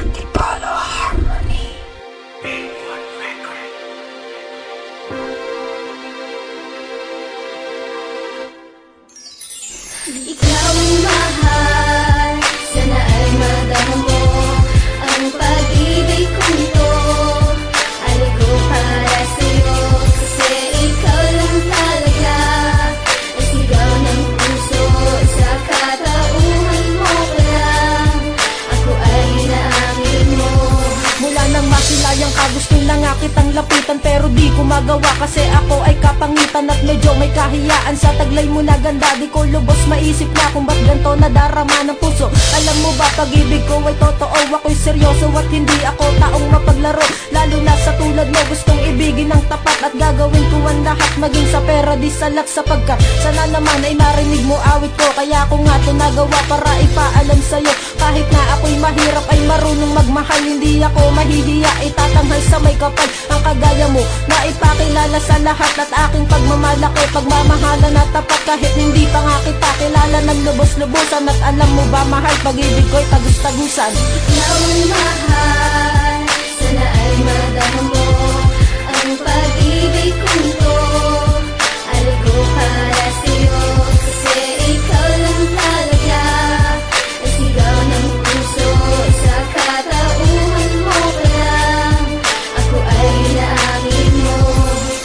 Antipolo Harmony. A1 Record. Ikaw ang mahal, sana ay madama mo ang pag-ibig kong ito. Alay ko para sa'yo, kasi ikaw lang talaga ang sigaw ng puso. Sa katauhan mo pa lang, ako ay inaamin mo. Mula nang masilayang ka, gusto na nga kitang lapitan, pero di ko magawa kasi ako ay kapangitan at medyo may kahiyaan. Sa taglay mo na ganda, di ko lubos maisip na kung ba't ganito nadarama ng puso. Alam mo ba, pag-ibig ko ay totoo, ako'y seryoso at hindi ako taong mapaglaro. Lalo na sa tulad mo, gustong ibigin ng tapat at gagawin ko ang lahat, maging sa pera di salat, sapagkat sana naman ay marinig mo awit ko. Kaya ako nga to nagawa para ipaalam sa'yo, kahit na ako'y mahirap ay marunong magmahal. Hindi ako mahihiya, itatanghal sa may kapal ang kagaya mo, na ipakilala sa lahat at aking pagmamalaki. Pagmamahalan na tapat kahit hindi pa nga kita kilala ng lubos-lubusan. At alam mo ba mahal, pag-ibig ko'y tagus-tagusan. Ikaw ang mahal, sana ay madama mo ang pag-ibig kong ito. Alay ko para sa'yo, kasi ikaw lang talaga ang sigaw ng puso. Sa katauhan mo pa lang, ako ay inaamin mo.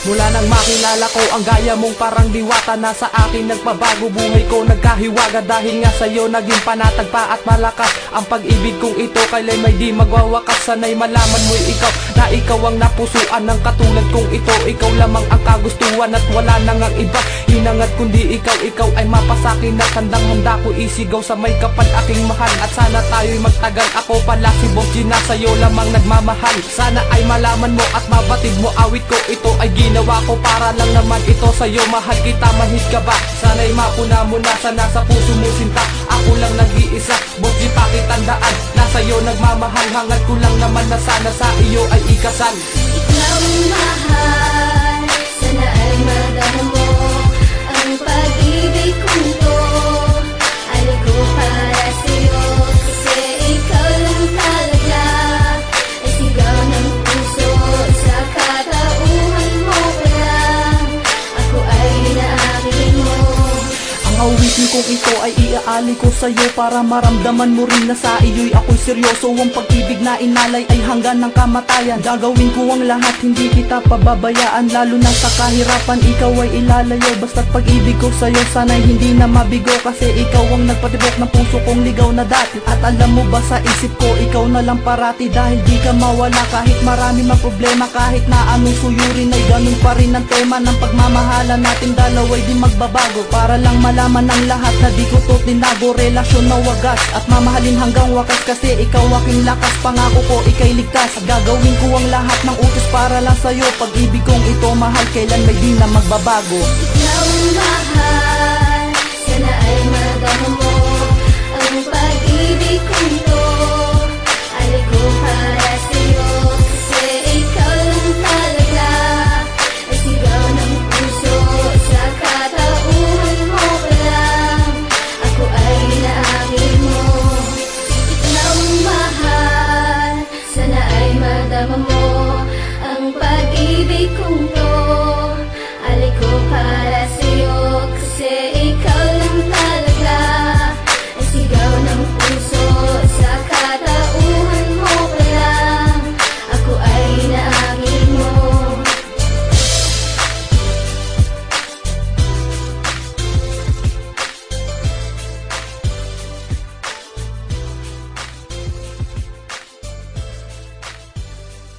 Mula nang makilala ko ang gaya mong parang diwata, na sa akin nagpabago buhay ko, nagkahiwaga dahil nga sa'yo naging panatag pa at malakas ang pag-ibig kong ito. Kailan may di magwawakas, sanay malaman mo'y ikaw, na ikaw ang napusuan ng katulad kong ito. Ikaw lamang ang kagustuhan at wala nang ang iba hinangat kundi ikaw. Ikaw ay mapasakin at handang-handa ko isigaw sa may kapal aking mahal. At sana tayo'y magtagal, ako pala si Boss G, na sa'yo lamang nagmamahal. Sana ay malaman mo at mabatid mo awit ko, ito ay ginawa ko para lang naman ito sa'yo. Mahal kita, mahit ka ba? Sana'y mapuna mo na sa nasa puso mo sinta. Ako lang nag-iisa, Boss G, pakitandaan na sa'yo nagmamahal. Hangat ko lang naman na sana sa iyo ay ikasal. Ikaw ang mahal, sana ay madama mo ang pag-ibig kong ito. Alay ko para sa'yo, kasi ikaw lang talaga ang sigaw ng puso. Sa katauhan mo pa lang, ako ay inaamin mo. Ang awitin kong ito ay iaali ko sa'yo, para maramdaman mo rin na sa iyo'y ako'y seryoso. Ang pag-ibig na inalay ay hanggang ng kamatayan. Gagawin ko ang lahat, hindi kita pababayaan. Lalo na sa kahirapan, ikaw ay ilalayo. Basta't pag-ibig ko sa'yo, sana'y hindi na mabigo, kasi ikaw ang nagpatibok ng puso kong ligaw na dati. At alam mo ba, sa isip ko, ikaw na lang parati, dahil di ka mawala kahit marami mang problema. Kahit na anong suyurin ay ganun pa rin ang tema ng pagmamahalan nating dalawa'y di magbabago. Para lang malaman ang lahat na di ko to tinago, relasyon na wagas at mamahalin hanggang wakas, kasi ikaw aking lakas. Pangako ko ika'y ligtas, at gagawin ko ang lahat ng utos para lang sa'yo. Pag-ibig kong ito mahal, kailan may di na magbabago. Ikaw ang mahal,